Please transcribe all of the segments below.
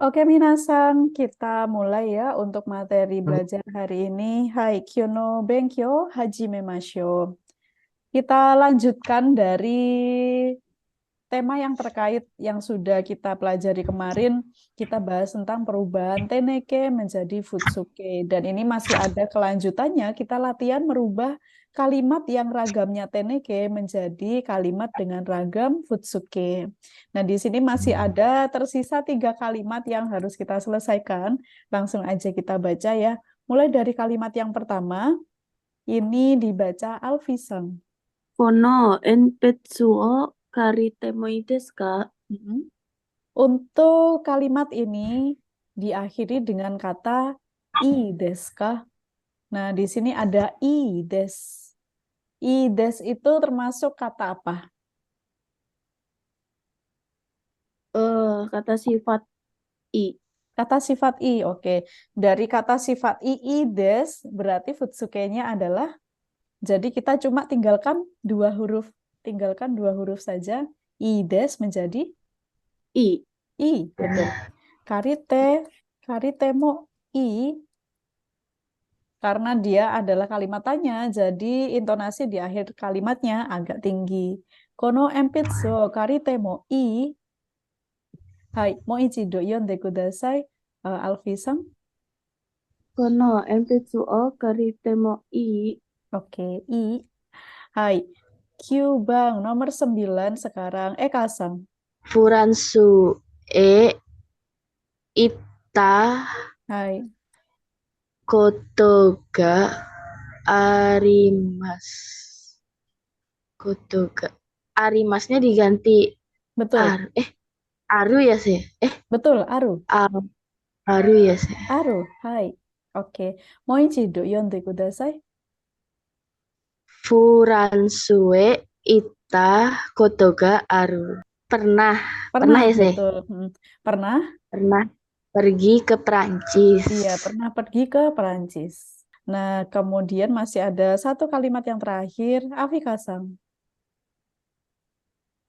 Oke, minasan, kita mulai ya untuk materi belajar hari ini. Hai, Kyono Benkyo Hajime Masyo. Kita lanjutkan dari tema yang terkait yang sudah kita pelajari kemarin. Kita bahas tentang perubahan Teneke menjadi Futsuke. Dan ini masih ada kelanjutannya. Kita latihan merubah kalimat yang ragamnya Teneke menjadi kalimat dengan ragam Futsuke. Nah, di sini masih ada tersisa 3 kalimat yang harus kita selesaikan. Langsung aja kita baca ya. Mulai dari kalimat yang pertama, ini dibaca Alfisang. この鉛筆を借りてもいいですか？ Mm-mm. Untuk kalimat ini diakhiri dengan kata i desu ka. Nah, di sini ada i des. I des itu termasuk kata apa? Kata sifat i. Kata sifat i. Oke. Dari kata sifat i des berarti futsuke-nya adalah, jadi kita cuma tinggalkan 2 huruf. Tinggalkan 2 huruf saja. I des menjadi I. i, betul. Karite, karitemo i. Karena dia adalah kalimat tanya, jadi intonasi di akhir kalimatnya agak tinggi. Kono empitsu karite mo i. Hai, mo ichido yonde kudasai. Alfi-san. この鉛筆を借りてもいい？ Oke, i. Hai, Q Bang, nomor 9 sekarang. Kasang. フランスへ行ったHai, ことがあります。ことがありますnya diganti betul. aru ya sih. Betul, Aru. Aru, aru ya sih. Aru, hai. Oke, mo ichido yonde kudasai. フランスへ行ったことがある. Pernah, pernah Pernah, ya sih. betul. Pernah? Pernah pergi ke Perancis. Iya, pernah pergi ke Perancis. Nah, kemudian masih ada satu kalimat yang terakhir, Afikasang.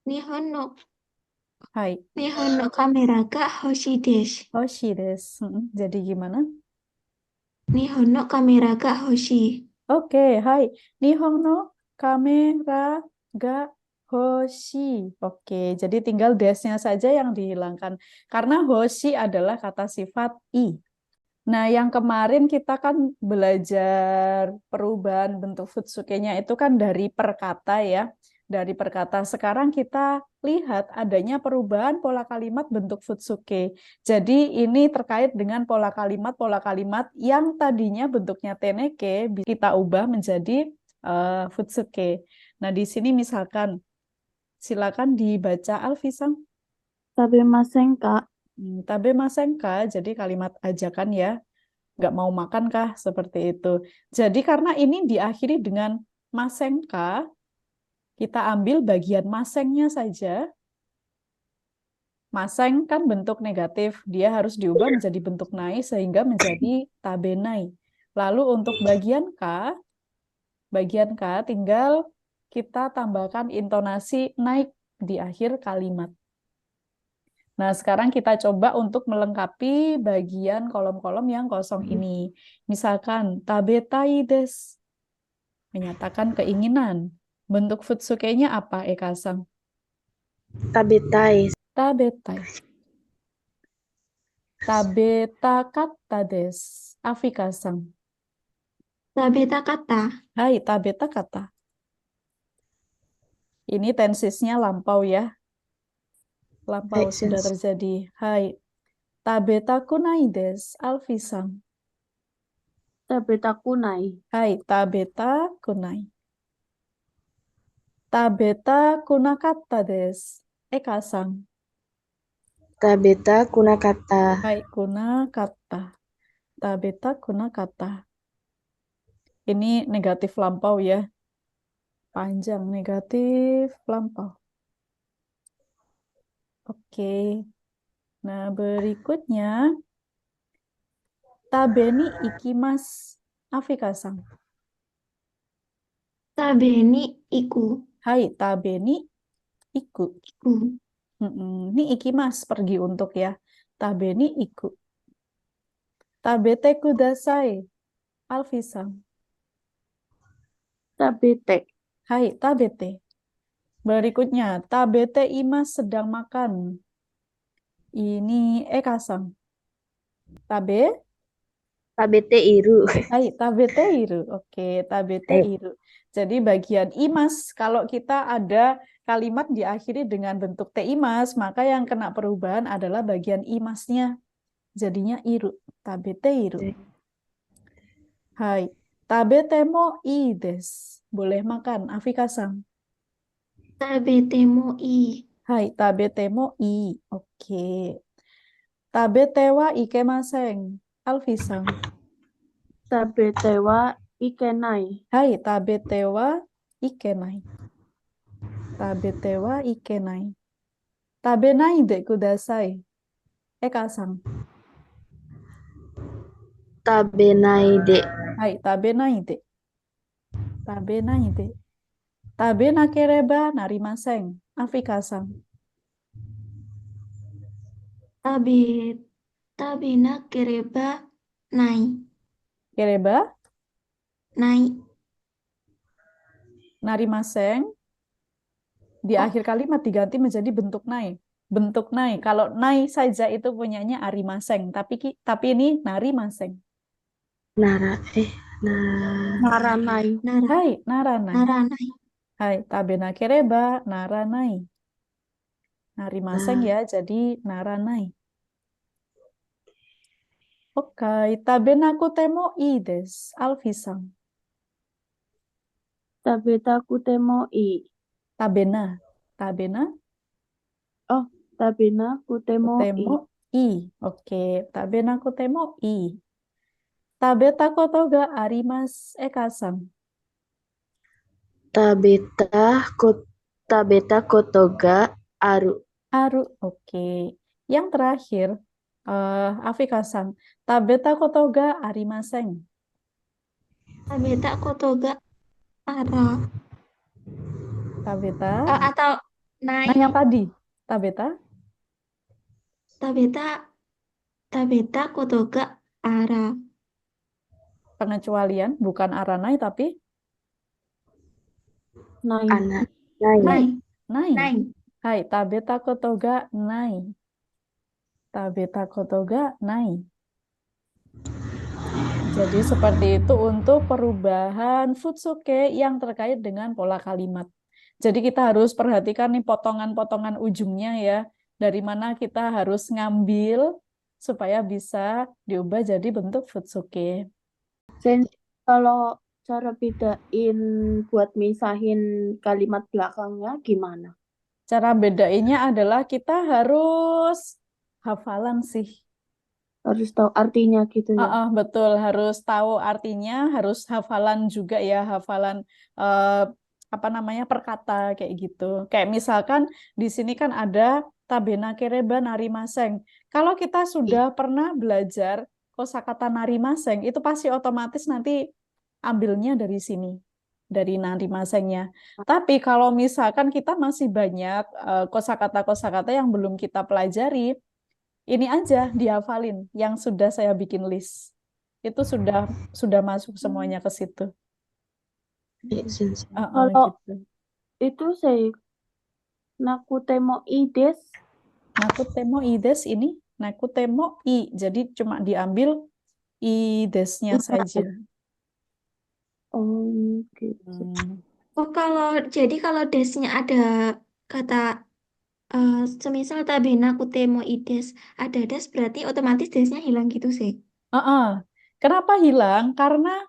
日本の、Hai, 日本のカメラが欲しいです。Hoshi desu. Jadi gimana? 日本のカメラが欲しい。Oke, hai. Nihon no kamera ga hoshi. Oke, jadi tinggal desnya saja yang dihilangkan. Karena hoshi adalah kata sifat i. Nah, yang kemarin kita kan belajar perubahan bentuk futsuke-nya itu kan dari perkata ya. Dari perkata. Sekarang kita lihat adanya perubahan pola kalimat bentuk futsuke. Jadi ini terkait dengan pola kalimat yang tadinya bentuknya teneke kita ubah menjadi futsuke. Nah, di sini misalkan silakan dibaca Alfisang. Tabemasen ka? Tabe masenka, jadi kalimat ajakan ya. Nggak mau makan kah? Seperti itu. Jadi karena ini diakhiri dengan masengka, kita ambil bagian masengnya saja. Maseng kan bentuk negatif, dia harus diubah menjadi bentuk nai sehingga menjadi tabenai. Lalu untuk bagian K tinggal kita tambahkan intonasi naik di akhir kalimat. Nah, sekarang kita coba untuk melengkapi bagian kolom-kolom yang kosong ini. Misalkan, tabetai desu, menyatakan keinginan. Bentuk futsuke-nya apa, Eka-san? Tabetai. Tabetai. Tabetakatta desu. Afika-san. 食べたかった。Hai, tabetakata. Ini tensisnya lampau ya. Lampau sudah terjadi. Hai. Tabetakunai desu. Alfi-san. Tabetakunai. Hai, tabetakunai. Tabeta kunakatta desu. Eka-san. Tabeta kunakata. Hai, kunakatta. Tabeta kunakatta. Ini negatif lampau ya. Panjang negatif lampau. Oke. Nah, berikutnya tabeni ikimasu. Afika-san. 食べに行く。Hai, tabeni iku. 行く。Ini ikimas, pergi untuk ya. Tabe ni iku. Tabete kudasai. Alfisan. Tabete. Hai, tabete. Berikutnya, tabete imas sedang makan. Ini Eka-san. Tabe, Tabete iru. hai, tabete iru. Oke, tabete iru. Jadi bagian imas, kalau kita ada kalimat diakhiri dengan bentuk te imas, maka yang kena perubahan adalah bagian imasnya. Jadinya iru. Tabete iru. Hai, tabete mo ii desu. Boleh makan, Afika-san. Tabete mo ii. Hai, tabete mo ii. Oke. Tabete wa ikemasen. Alfi-san. Tabete wa ikenai. Hai, tabete wa ikenai. Tabete wa ikenai. Tabenai de kudasai. Eka-san. Tabenai de. Hai, tabenai de. Tabenai de. Tabe nakereba narimasen. Afika-san. Tabe, tabe na kereba nai. Kereba Nai. narimasen. Di Oh, akhir kalimat diganti menjadi bentuk nai. Bentuk nai. Kalau nai saja itu punyanya arimaseng, tapi ini narimaseng. Nara. Naranai. nara, Hai, naranai. naranai. Hai, tabena kereba naranai. Narimaseng ya, jadi naranai. Oke, tabena kutemo ii desu. Alfi-san. Tabeta kutemo i. Tabena. Tabena Oh, tabena kutemo i. kutemo ii. Oke, tabena kutemo ii. Tabeta koto ga arimasu. Eka-san. Tabeta kotoga aru. Aru, oke. Yang terakhir, Afika-san. Tabeta koto ga arimasen. Tabeta koto ga ara. Tabeta. Atau nai. Nah, yang tadi. Tabeta. Tabeta koto ga ara. Pengecualian, bukan aranai, tapi Nai. Nai. nai. Nai. Hai, tabeta koto ga nai. Tabeta koto ga nai. Jadi seperti itu untuk perubahan futsuke yang terkait dengan pola kalimat. Jadi kita harus perhatikan nih potongan-potongan ujungnya ya. Dari mana kita harus ngambil supaya bisa diubah jadi bentuk futsuke. Kalau cara bedain buat misahin kalimat belakangnya gimana? Cara bedainnya adalah kita harus hafalan sih. Harus tahu artinya gitu ya. Betul, harus tahu artinya, harus hafalan juga ya, hafalan perkata kayak gitu. Kayak misalkan di sini kan ada tabena kereba narimaseng. Kalau kita sudah pernah belajar kosakata narimaseng, itu pasti otomatis nanti ambilnya dari sini, dari narimasengnya. Tapi kalau misalkan kita masih banyak kosakata-kosakata yang belum kita pelajari, ini aja dihafalin yang sudah saya bikin list. Itu sudah masuk semuanya ke situ. Kalau Gitu. itu saya nakutemo ides. Nakutemo ides ini nakutemo i. Jadi cuma diambil idesnya saja. Oh, gitu. Oh, kalau desnya ada kata semisal tabena kutemo ides, ada des berarti otomatis desnya hilang gitu sih. Kenapa hilang? Karena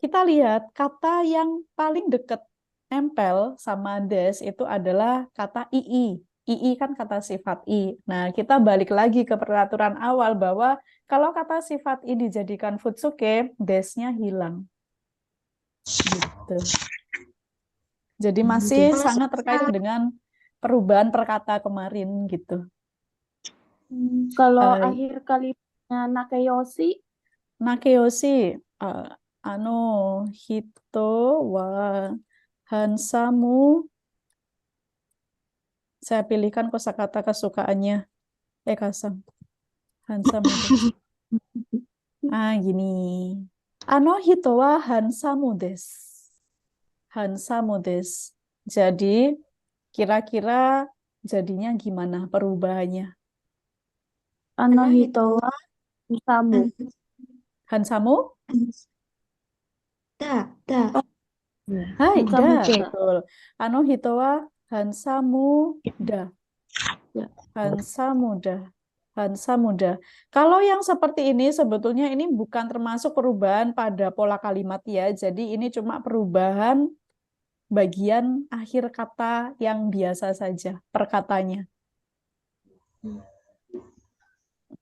kita lihat kata yang paling dekat nempel sama des itu adalah kata ii. Ii kan kata sifat i. Nah, kita balik lagi ke peraturan awal bahwa kalau kata sifat i dijadikan futsuke, desnya hilang. Gitu. Jadi masih Kalau sangat terkait dengan perubahan perkata kemarin gitu. Kalau Hai. akhir kalimatnya nakeyoshi, Nakeyoshi, hito wa hansamu. Saya pilihkan kosakata kesukaannya. Kasang. Hansamu desu. Gini. Ano hito wa hansamu desu. Hansamu desu. Jadi, kira-kira jadinya gimana perubahannya? Ano Ano hito hito wa hansamu. Hansamu? Da. Hai, Hansamu da, de. betul. Ano hito wa hansamu da. Ya. Hansa muda. Hansa muda. Kalau yang seperti ini sebetulnya ini bukan termasuk perubahan pada pola kalimat ya. Jadi ini cuma perubahan bagian akhir kata yang biasa saja, perkatanya.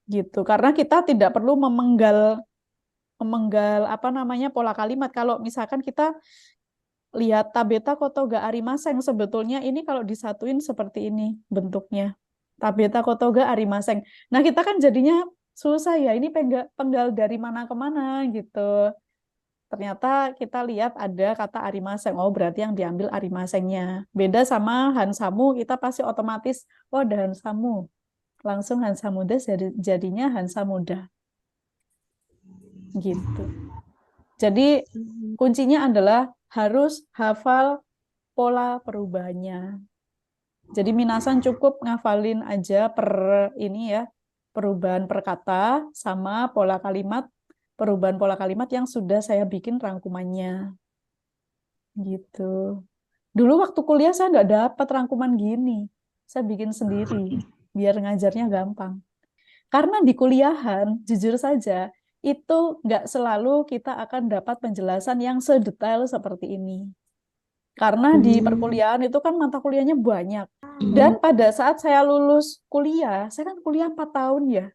Gitu. Karena kita tidak perlu memenggal apa namanya pola kalimat. Kalau misalkan kita lihat tabeta kotoga arimaseng, sebetulnya ini kalau disatuin seperti ini bentuknya. Tabeta kotoga arimaseng. Nah, kita kan jadinya susah ya, ini penggal dari mana ke mana gitu. Ternyata kita lihat ada kata arimaseng. Oh, berarti yang diambil arimasengnya. Beda sama hansamu, kita pasti otomatis, oh ada hansamu. Langsung hansamuda jadinya hansamuda. Gitu. Jadi kuncinya adalah harus hafal pola perubahannya. Jadi minasan cukup ngafalin aja ini ya, perubahan perkata sama pola kalimat, perubahan pola kalimat yang sudah saya bikin rangkumannya. Gitu. Dulu waktu kuliah saya nggak dapat rangkuman gini. Saya bikin sendiri, biar ngajarnya gampang. Karena di kuliahan, jujur saja, itu nggak selalu kita akan dapat penjelasan yang sedetail seperti ini. Karena di perkuliahan itu kan mata kuliahnya banyak. Dan pada saat saya lulus kuliah, saya kan kuliah 4 tahun ya.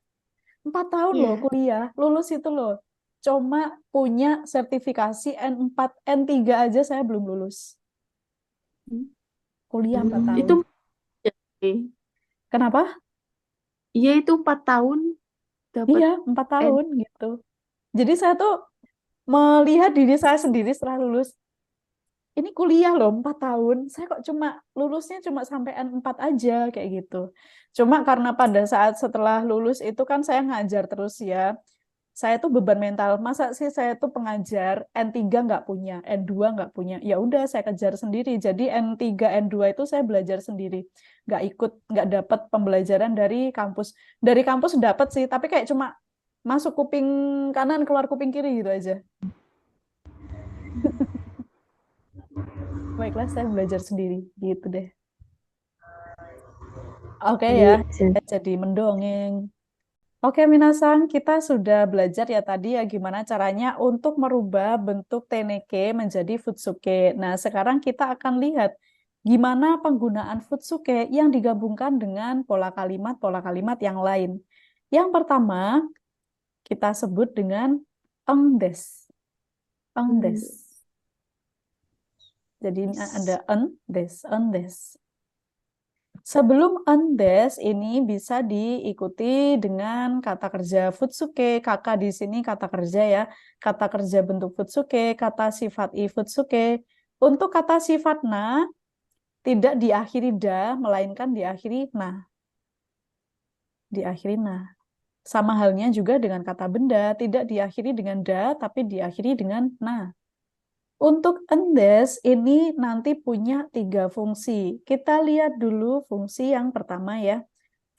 4 tahun loh Ya. kuliah, lulus itu loh. Cuma punya sertifikasi N4, N3 aja saya belum lulus. Kuliah 4 Itu tahun. Kenapa? iya itu 4 tahun dapat Iya, 4 tahun gitu. Jadi saya tuh melihat diri saya sendiri setelah lulus, ini kuliah loh 4 tahun, saya kok cuma lulusnya cuma sampai N4 aja kayak gitu. Cuma karena pada saat setelah lulus itu kan saya ngajar terus ya, saya tuh beban mental, masa sih saya tuh pengajar N3 nggak punya, N2 nggak punya, ya udah saya kejar sendiri. Jadi N3, N2 itu saya belajar sendiri, nggak dapat pembelajaran dari kampus. Dari kampus dapat sih, tapi kayak cuma masuk kuping kanan keluar kuping kiri gitu aja. Baiklah, saya belajar sendiri gitu deh. Oke ya, saya jadi mendongeng. Oke, minasan, kita sudah belajar ya tadi ya gimana caranya untuk merubah bentuk teneke menjadi futsuke. Nah, sekarang kita akan lihat gimana penggunaan futsuke yang digabungkan dengan pola kalimat yang lain. Yang pertama, kita sebut dengan engdes. Engdes. Jadi ada endes. Sebelum endes ini bisa diikuti dengan kata kerja futsuke. Kakak di sini kata kerja ya. Kata kerja bentuk futsuke, kata sifat i futsuke. Untuk kata sifat na tidak diakhiri da, melainkan diakhiri na. Diakhiri na. Sama halnya juga dengan kata benda, tidak diakhiri dengan da, tapi diakhiri dengan na. Untuk endes ini nanti punya 3 fungsi. Kita lihat dulu fungsi yang pertama ya.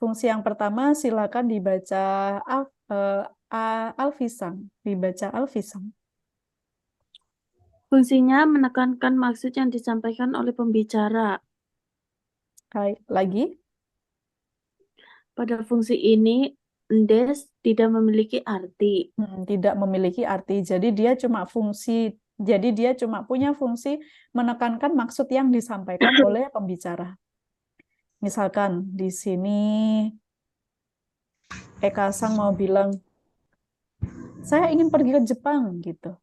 Fungsi yang pertama silakan dibaca alfisang. Dibaca alfisang. fungsinya menekankan maksud yang disampaikan oleh pembicara. Lagi. Pada fungsi ini, endes tidak memiliki arti. Tidak memiliki arti. Jadi dia cuma punya fungsi menekankan maksud yang disampaikan oleh pembicara. Misalkan di sini Eka Sang mau bilang, saya ingin pergi ke Jepang gitu.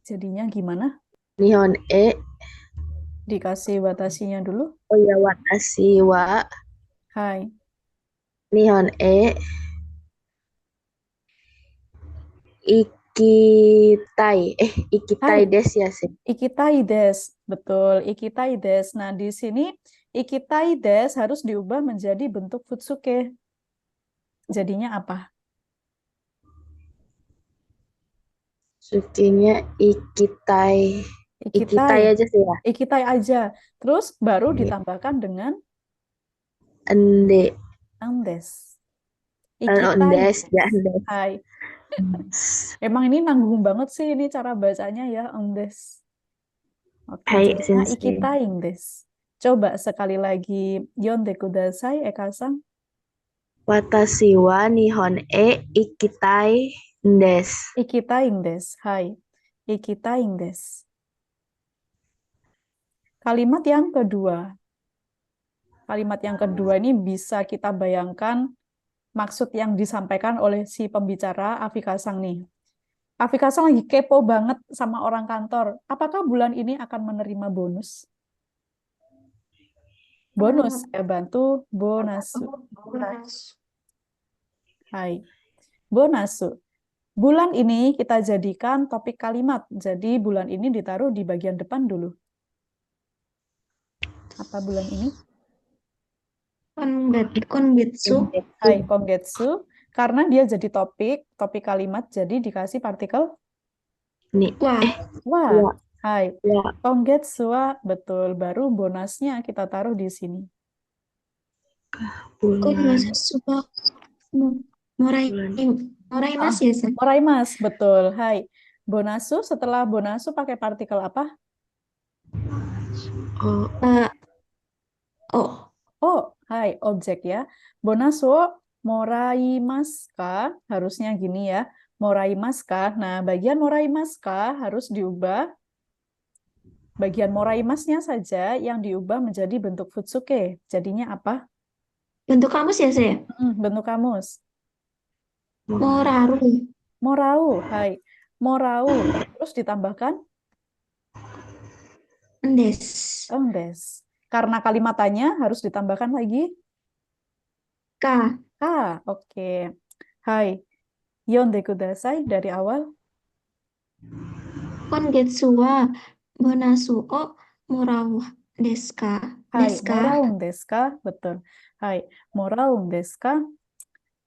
Jadinya gimana? Nihon e. Dikasih watasinya dulu. Oh ya, watashi wa. Hai. Nihon e. Ikitai Hai, des ya sih. ikitai des. Betul, ikitai des. Nah, di sini ikitai des harus diubah menjadi bentuk futsuke. Jadinya apa? Sukinya ikitai. Ikitai. Ikitai aja sih ya. Ikitai aja. Terus baru Iya. ditambahkan dengan Ende. andes. Des Ikitai ya, des. des. Hai. Emang ini nanggung banget sih ini cara bacanya ya, andes. Oke, Hai, jadinya sensei. ikitai des. Coba sekali lagi yonde kudasai, Eka-san. Watashi wa nihon e ikitai des. Ikitai des. Hai. Ikitai des. Kalimat yang kedua. Kalimat yang kedua ini bisa kita bayangkan maksud yang disampaikan oleh si pembicara Afika Sang nih. Afika Sang lagi kepo banget sama orang kantor. Apakah bulan ini akan menerima bonus? Bonus, saya bantu bonasu. Bonus. Hai. Bonasu. Bulan ini kita jadikan topik kalimat. Jadi bulan ini ditaruh di bagian depan dulu. Apa bulan ini? Kongetsu. Hai, kongetsu. Karena dia jadi topik kalimat, jadi dikasih partikel Nih, Wah, wa. ya, Hai, ya. kongetsu wa. Betul, baru bonusnya kita taruh di sini. Bulan, suka Morai bulan. Morai Ah, Mas ya, San? Moraimas, betul. Hai. Bonasu, setelah bonasu pakai partikel apa? Oh, Eh, oh, Oh, hai, objek ya. Bonasu moraimasu ka? Harusnya gini ya. Moraimasu ka? Nah, bagian moraimasu ka harus diubah. Bagian moraimasnya saja yang diubah menjadi bentuk futsuke. Jadinya apa? bentuk kamus ya, saya? Bentuk kamus. Moraru. Morau, hai. Morau. Terus ditambahkan Endes. endes. Karena kalimatannya harus ditambahkan lagi Ka. oke. Hai. Yonde kudasai dari awal. Kongetsu wa bonasu o morau desu ka? Hai, Desu ka? moraung desu ka? Betul. Hai, moraung desu ka?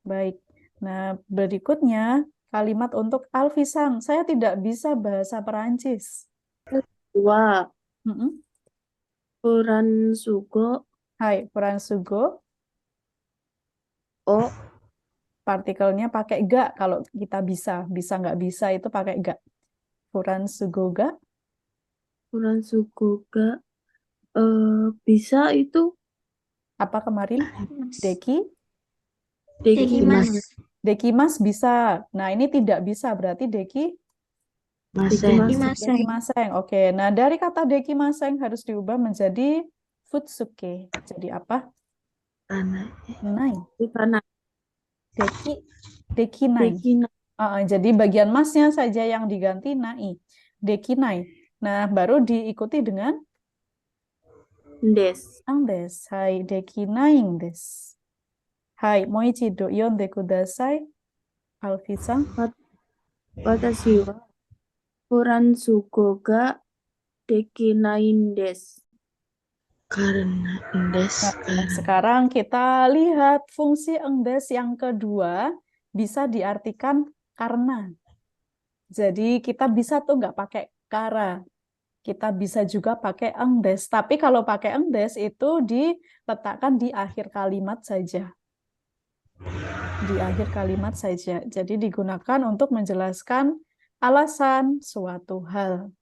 Baik. Nah, berikutnya kalimat untuk Alfisang. Saya tidak bisa bahasa Perancis. Wa Mm-mm. Puran Sugo Hai, Sugo. O Partikelnya pakai ga kalau kita bisa. Bisa nggak bisa itu pakai ga. Sugo ga. Puran Sugo ga bisa itu Apa kemarin? Deki? Deki Dekimas mas. Deki mas bisa. Nah, ini tidak bisa. Berarti deki Masen. Deki mas. deki maseng. Oke. Nah, dari kata deki maseng harus diubah menjadi futsuke. Jadi apa? Tanah. Nai. Tanah. Deki deki nai. Dekina. Jadi bagian masnya saja yang diganti nai. Deki nai. Nah, baru diikuti dengan Des. andes. Hai, deki naing des. Hai, moichido yonde kudasai. Alfisa. Watashi wa Puran Sugo ga dekinain des. Karena des. Nah, sekarang kita lihat fungsi engdes yang kedua bisa diartikan karena. Jadi kita bisa tuh nggak pakai kara. Kita bisa juga pakai engdes. Tapi kalau pakai engdes itu diletakkan di akhir kalimat saja. Di akhir kalimat saja. Jadi digunakan untuk menjelaskan alasan suatu hal.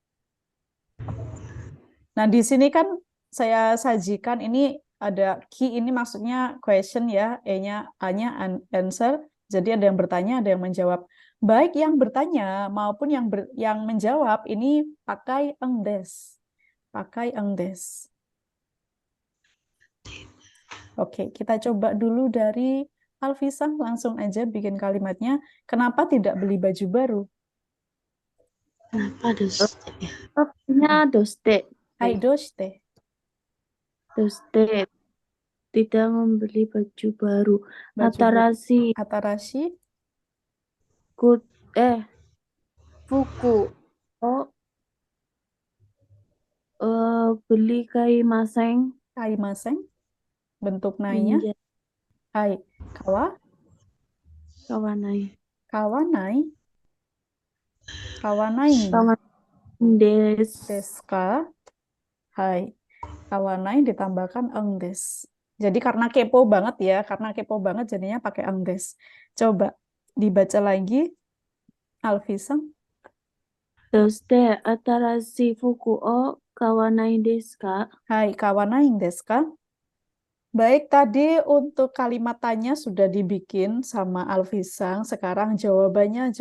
Nah, di sini kan saya sajikan ini ada key, ini maksudnya question ya, E-nya, A-nya answer. Jadi ada yang bertanya, ada yang menjawab. Baik yang bertanya maupun yang menjawab ini pakai engdes. Pakai engdes. Oke, kita coba dulu dari Alfisang, langsung aja bikin kalimatnya. Kenapa tidak beli baju baru? Kenapa doste? Punya doste. Hai doshite. Doste tidak membeli baju baru. Baju baru. Atarashi Atarashi. good Fuku o beli kai maseng Kaimaseng, bentuk nainya. ninja Hai, kawanai. kawanai, kawanai Kawan desu. desu ka? Hai, kawanai ditambahkan eng des. Jadi karena kepo banget ya, jadinya pakai eng des. Coba dibaca lagi, Alfisang. Soste atarashi fuku o kawanai desu ka? Hai, kawanai desu ka? Baik, tadi untuk kalimat tanya sudah dibikin sama Alfisang. Sekarang jawabannya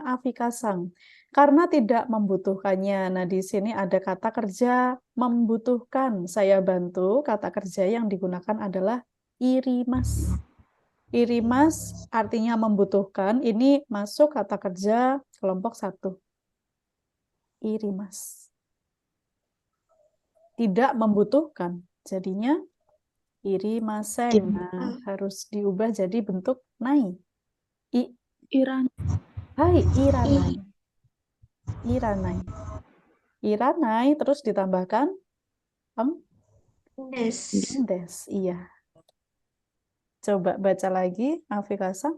Afikasang. Karena tidak membutuhkannya. Nah, di sini ada kata kerja membutuhkan. Saya bantu, kata kerja yang digunakan adalah irimas. Irimas artinya membutuhkan. Ini masuk kata kerja kelompok 1. Irimas. Tidak membutuhkan. Jadinya irimaseng. Nah, harus diubah jadi bentuk nai. Iran. Hai, iranai. Iranai. Iranai terus ditambahkan eng Des. des. Iya. Coba baca lagi, Afikasa.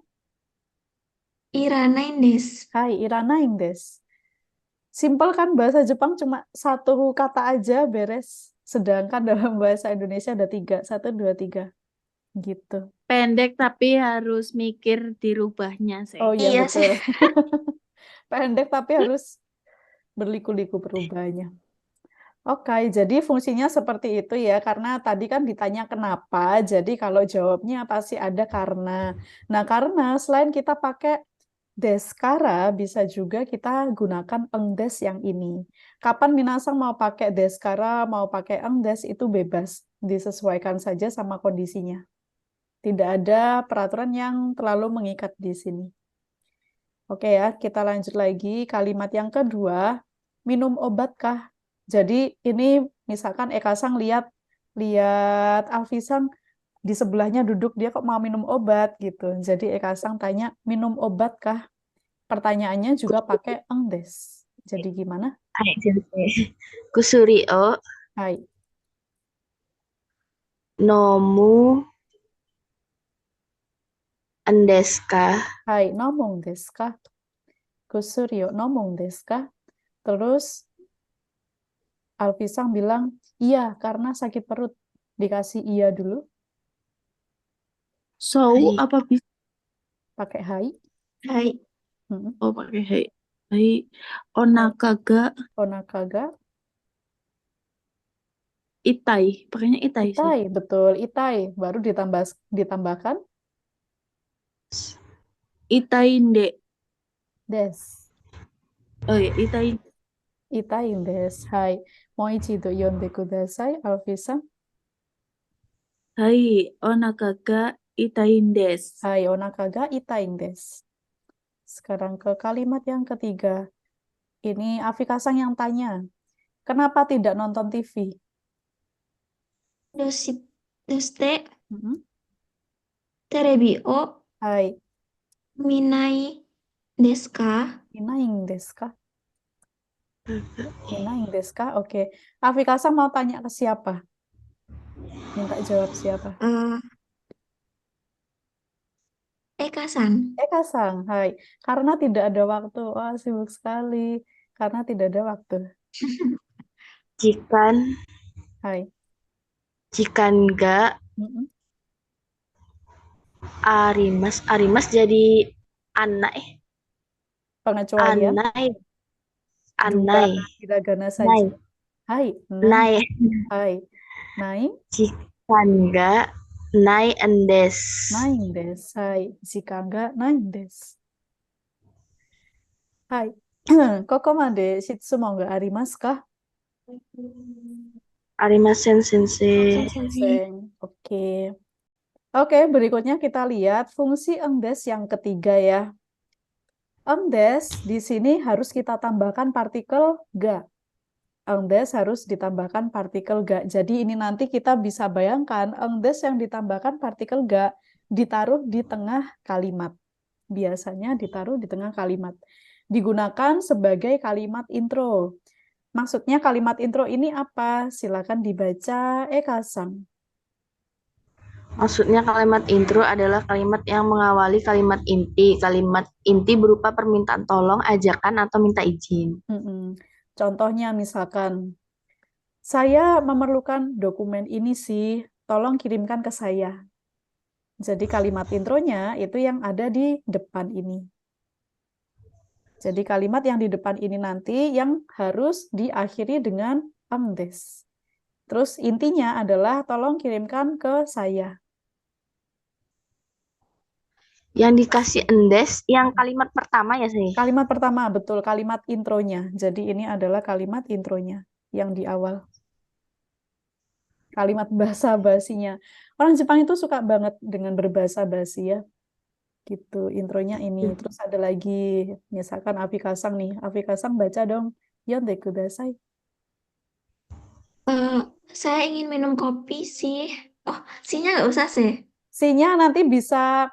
Iranai des. Hai, iranai des. Simpel kan bahasa Jepang cuma satu kata aja beres. Sedangkan dalam bahasa Indonesia ada 3. 1, 2, 3. Gitu. Pendek tapi harus mikir dirubahnya sih. Oh iya, Iya sih. betul. Pendek tapi harus berliku-liku perubahannya. Oke, jadi fungsinya seperti itu ya, karena tadi kan ditanya kenapa, jadi kalau jawabnya pasti ada karena. Nah, karena selain kita pakai deskara, bisa juga kita gunakan engdes yang ini. Kapan Minasang mau pakai deskara, mau pakai engdes, itu bebas. Disesuaikan saja sama kondisinya. Tidak ada peraturan yang terlalu mengikat di sini. Oke ya, kita lanjut lagi. Kalimat yang kedua, minum obat kah? Jadi ini misalkan Eka Sang lihat Alfisang di sebelahnya duduk, dia kok mau minum obat gitu. Jadi Eka Sang tanya, minum obat kah? Pertanyaannya juga pakai engdes. Jadi gimana? Hai, sensei. Kusuri o Hai, nomu desu ka? hai, ngomong desu ka? Kusuryo, ngomong desu ka? Terus Alfisang bilang, iya karena sakit perut. Dikasih iya dulu, So Hai. apa bisa? pakai hai. Hai. Hmm. Oh pakai hai. Hai. Onaka ga Onakaga, itai. Pakainya itai sih. itai, betul, itai. Baru ditambahkan Itai nde. des. Oh ya, itai. Itai des. Hai. Moichido yonde kudasai, Alfisa. Hai, onaka ga itai desu. Hai, onakaga itai des. Sekarang ke kalimat yang ketiga. Ini Afikasang yang tanya, kenapa tidak nonton TV? Doste Hmm. terebi o Hai, minai desu ka? inaing desu ka? Inaing desu ka? Oke. Afikasang mau tanya ke siapa? Minta jawab siapa? Eh, Eka-san. Eka-sang, hai. Karena tidak ada waktu. Wah, sibuk sekali. Karena tidak ada waktu. Jikan Hai. ga Mm-mm. arimas jadi anai. Pengecualian, Anai. hiragana Nai. saja. Hai, nai. Nai. Hai. Nai, Jikan ga nai endes. naing des. Hai. Jika enggak, naing des. Hai. Koko made shitsumo ga arimasu ka? Arimasen sensei. Sensei. Oke. Oke, berikutnya kita lihat fungsi engdes yang ketiga ya. Engdes di sini harus kita tambahkan partikel ga. Engdes harus ditambahkan partikel ga. Jadi ini nanti kita bisa bayangkan engdes yang ditambahkan partikel ga ditaruh di tengah kalimat. Biasanya ditaruh di tengah kalimat. digunakan sebagai kalimat intro. Maksudnya kalimat intro ini apa? Silakan dibaca Eka-san. Maksudnya kalimat intro adalah kalimat yang mengawali kalimat inti. Kalimat inti berupa permintaan tolong, ajakan, atau minta izin. Contohnya misalkan, saya memerlukan dokumen ini sih, tolong kirimkan ke saya. Jadi kalimat intronya itu yang ada di depan ini. Jadi kalimat yang di depan ini nanti yang harus diakhiri dengan amdes. Terus intinya adalah tolong kirimkan ke saya. Yang dikasih endes yang kalimat pertama ya sih. Kalimat pertama, betul, kalimat intronya. Jadi ini adalah kalimat intronya yang di awal. Kalimat basa-basinya. Orang Jepang itu suka banget dengan berbasa-basi ya. Gitu, intronya ini. Terus ada lagi, misalkan Afikasang nih. Afikasang baca dong. Yonde kudasai. Eh, saya ingin minum kopi sih. Oh, sihnya nggak usah sih. C-nya nanti bisa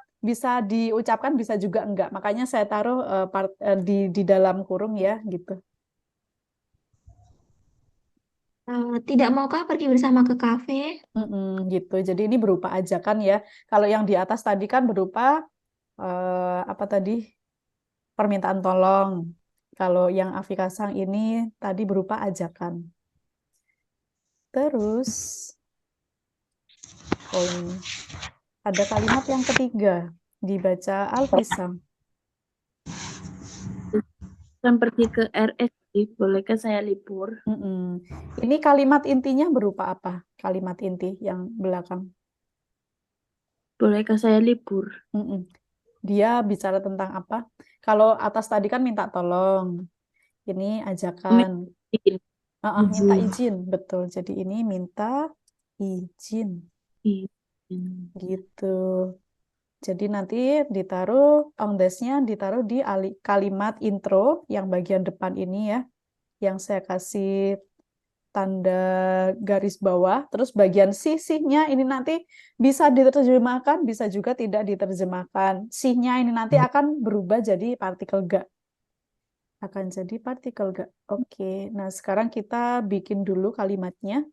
diucapkan, bisa juga enggak. Makanya saya taruh di dalam kurung ya, gitu. Tidak maukah pergi bersama ke kafe? Gitu. Jadi ini berupa ajakan ya. Kalau yang di atas tadi kan berupa apa tadi? Permintaan tolong. Kalau yang Afikasang ini tadi berupa ajakan. Terus ada kalimat yang ketiga dibaca Alfisang. Kan pergi ke RS, bolehkah saya libur? Ini kalimat intinya berupa apa? Kalimat inti yang belakang. Bolehkah saya libur? Dia bicara tentang apa? Kalau atas tadi kan minta tolong. Ini ajakan. Izin. Minta izin, betul. Jadi ini minta izin. Izin. Gitu. Jadi nanti ditaruh ongdesnya ditaruh di kalimat intro yang bagian depan ini ya. Yang saya kasih tanda garis bawah. Terus bagian sisihnya ini nanti bisa diterjemahkan, bisa juga tidak diterjemahkan. Sihnya ini nanti akan berubah jadi partikel ga. Akan jadi partikel ga. Oke, nah sekarang kita bikin dulu kalimatnya.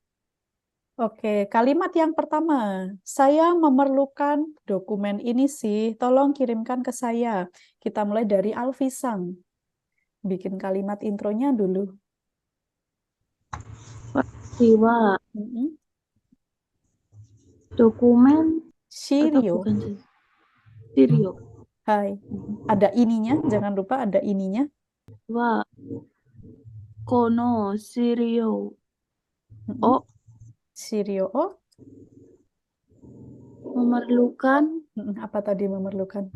Oke, kalimat yang pertama, saya memerlukan dokumen ini sih, tolong kirimkan ke saya. Kita mulai dari Alfisang. Bikin kalimat intronya dulu. Siwa, dokumen atau Shirio. bukan sih? Sirio. Hai. Ada ininya, jangan lupa ada ininya. Wa kono Sirio. Oh, Shirio. Oh, memerlukan apa tadi memerlukan?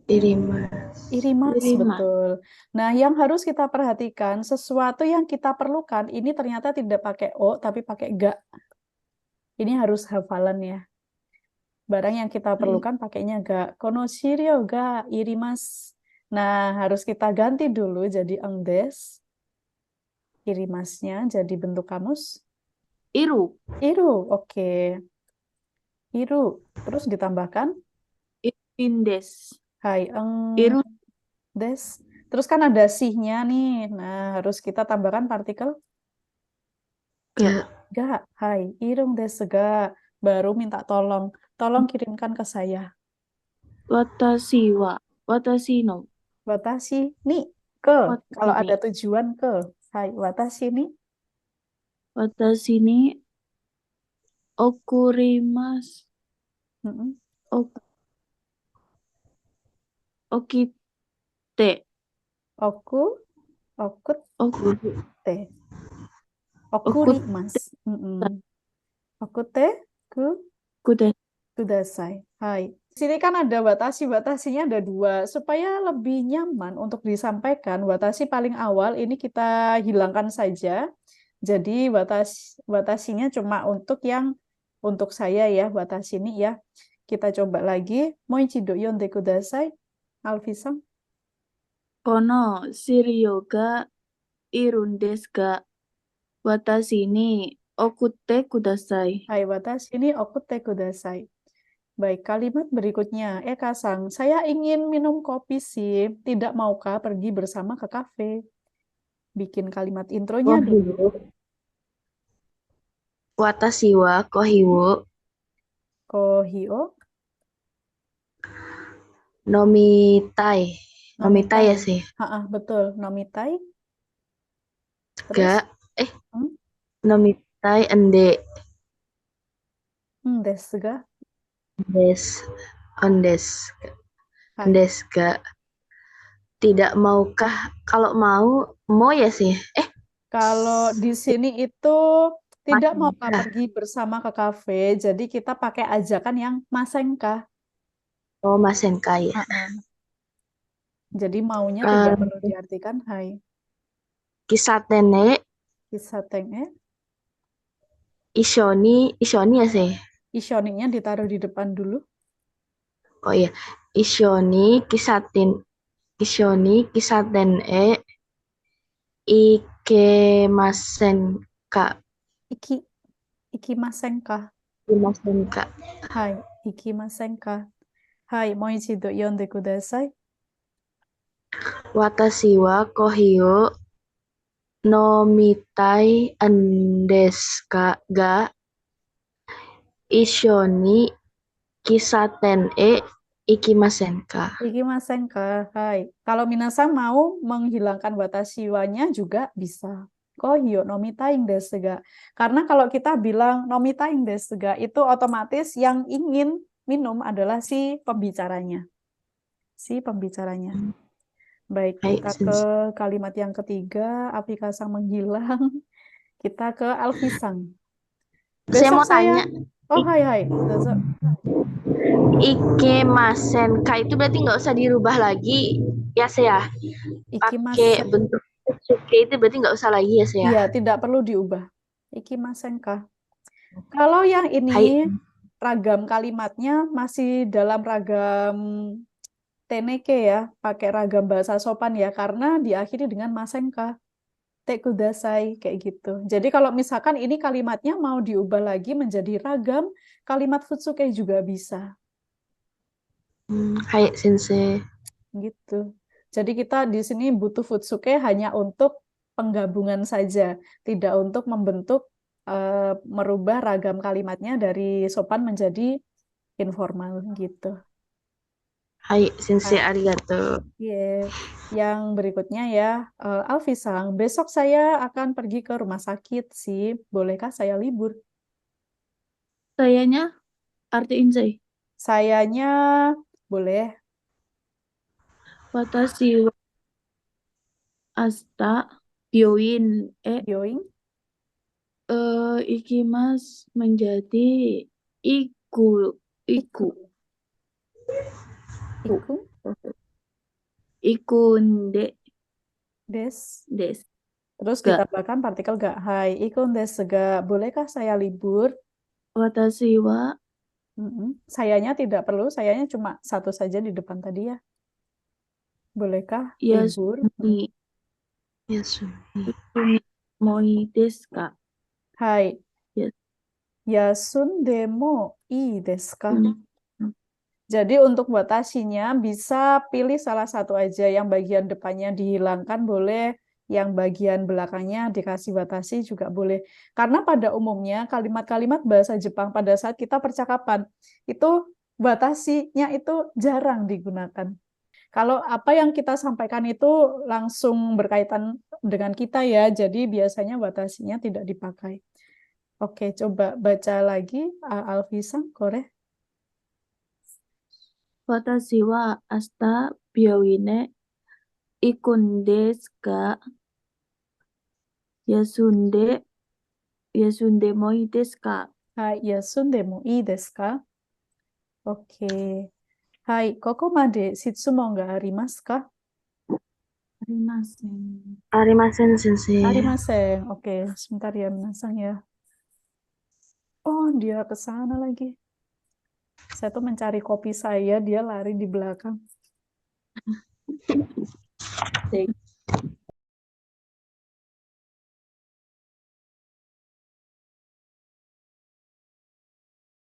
Irimas. Irimas, Irimas. betul. Nah, yang harus kita perhatikan, sesuatu yang kita perlukan, ini ternyata tidak pakai O, tapi pakai ga. Ini harus hafalan ya. Barang yang kita perlukan pakainya ga. Kono shirio ga irimas. Nah, harus kita ganti dulu jadi engdes. Irimasnya jadi bentuk kamus. Iru. Iru, oke. Iru. Terus ditambahkan Indes. hai Iru. des. Terus kan ada sihnya nih. Nah, harus kita tambahkan partikel Ga. ga. Hai, irung desu ga. Baru minta tolong. Tolong kirimkan ke saya. Watashi wa. Watashi no. Watashi ni ke. Watashi Kalau ni. ada tujuan ke. Hai, watashi ni. Watashi ni okurimasu. Okite. Okute. Okurimasu. Okute kudasai. Hai. Sini kan ada watashi, watasinya ada dua. Supaya lebih nyaman untuk disampaikan, watashi paling awal ini kita hilangkan saja. Jadi watashinya cuma untuk saya ya, watashi ini ya. Kita coba lagi. Moichido yonde kudasai. Alfisang. Kono Sirio ga irun desu ga watashi ni okute kudasai. Hai, watashi ni okute kudasai. Baik, kalimat berikutnya. Kasang, saya ingin minum kopi sih. Tidak maukah pergi bersama ke kafe? Bikin kalimat intronya dulu. Kohiwo. Watashi wa kohiwo Kohio, nomitai. Nomitai ya nomitai. sih. Betul, nomitai. Terus, Ga, hmm, nomitai ende. desu ga? Des. Ondes. Hai. Ondes ga. Tidak maukah? Kalau mau ya sih. Kalau di sini itu tidak maukah Masenkah? pergi bersama ke kafe, jadi kita pakai ajakan yang masenkah. Oh, masenkah ya. Jadi maunya Eh, tidak perlu diartikan hai. Kisatene Kisatenge, ishoni ya sih. ishoninya ditaruh di depan dulu. Oh iya, ishoni kisaten ikemasenka. Ikimasenkah. Ikemasenka. Hai, ikimasenkah. Hai, mo ichido yonde kudasai. Watashi wa kohio nomitai ga ishoni kisaten ikimasenka. Ikimasenkah. Hai. Kalau minasang mau menghilangkan watashi wa-nya juga bisa. Kohyo nomitaing desu ga. Karena kalau kita bilang nomitaing desu ga, itu otomatis yang ingin minum adalah si pembicaranya. Baik, Hai, kita ke kalimat yang ketiga, Apikasang menghilang. Kita ke Alfisang. Saya mau Besok saya... tanya, Oh, hai. Dozo. ikemasenka itu berarti nggak usah dirubah lagi ya saya. Pakai Ikimasen. bentuk Futsuke itu berarti nggak usah lagi ya saya. Iya, tidak perlu diubah. Ikimasenkah. Kalau yang Hai, ini ragam kalimatnya masih dalam ragam teneke ya, pakai ragam bahasa sopan ya, karena diakhiri dengan masenka, te kudasai, kayak gitu. Jadi kalau misalkan ini kalimatnya mau diubah lagi menjadi ragam, kalimat futsuke juga bisa, hai sensei. gitu. Jadi kita di sini butuh futsuke hanya untuk penggabungan saja, tidak untuk membentuk merubah ragam kalimatnya dari sopan menjadi informal gitu. Hai sensei Nah, arigato. yang berikutnya ya, Alfisang, besok saya akan pergi ke rumah sakit sih. Bolehkah saya libur? Sayanya artiin say. Sayanya boleh. Watashi wa asta byoin Going, ikimasu menjadi iku iku, iku, ikunde des. des Terus ga ditambahkan partikel ga. Hai, ikun des ga. Bolehkah saya libur? watashi wa Sayanya tidak perlu, sayanya cuma satu saja di depan tadi ya. Bolehkah libur? yasuni yasuni moi desu ka? Hai, Yes. yasun demo i desu ka? Jadi untuk watashi-nya bisa pilih salah satu aja, yang bagian depannya dihilangkan boleh, yang bagian belakangnya dikasih watashi juga boleh. Karena pada umumnya kalimat-kalimat bahasa Jepang pada saat kita percakapan itu watashi-nya itu jarang digunakan. Kalau apa yang kita sampaikan itu langsung berkaitan dengan kita ya, jadi biasanya watashi-nya tidak dipakai. Oke, coba baca lagi Alfisang, Koreh. Watashi wa asta byoin ikun desu ga yasunde moi desu ka? Hai, yasunde mo ii desu ka? Oke. Hai, koko made shitsumon ga arimasu ka? Arimasen. Arimasen sensei. Arimasen. Oke, sebentar ya minasang ya. Oh, dia ke sana lagi. Saya tuh mencari kopi saya, dia lari di belakang.